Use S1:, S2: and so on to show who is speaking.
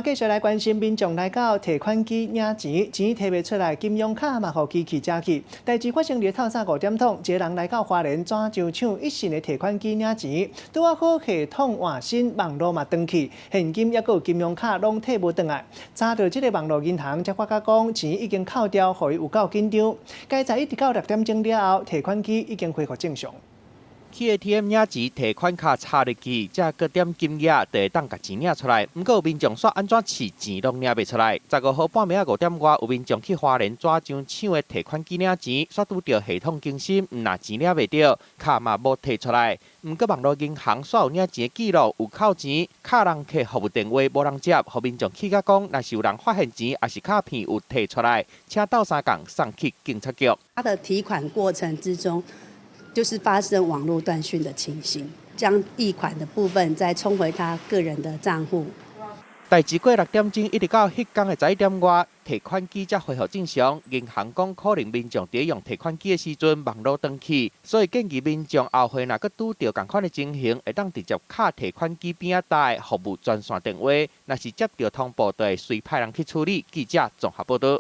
S1: 继续来关心民众来到提款机领钱，钱摕袂出来，金融卡嘛，互机器抓去。代志发生伫透早5点钟，一个人来到花莲转上抢一线的提款机领钱，拄啊好系统换新，网络嘛断去，现金也有金融卡拢摕无转来。查到这个网络银行才发觉讲钱已经扣掉，互伊有够紧张。该在一直到6点钟了后，提款机已经恢复正常。
S2: 去 ATM 领钱，提款卡插入去，才搁点金额，就会当甲钱领出来。不过有民众煞安怎试钱拢领袂出来。15号半暝啊5点外，有民众去花莲抓上抢的提款机领钱，煞拄到系统更新，毋若钱领袂到，卡嘛无摕出来。不过网络银行煞有领钱的记录，有扣钱，卡人客服务电话无人接，互民众气甲讲，若是有人发现钱，也是卡片有摕出来，请斗3共送去警察局。
S3: 他的提款过程之中，就是发生网络断讯的情形，将溢款的部分再冲回他个人的账户。
S2: 代志过6点钟，一直到迄天的11点外，提款机才恢复正常。银行讲可能民众伫用提款机的时阵网络断去，所以建议民众后回若搁拄到同款的情形，会当直接卡提款机边仔搭的服务专线电话，若是接到通报，就会随派人去处理。记者综合报道。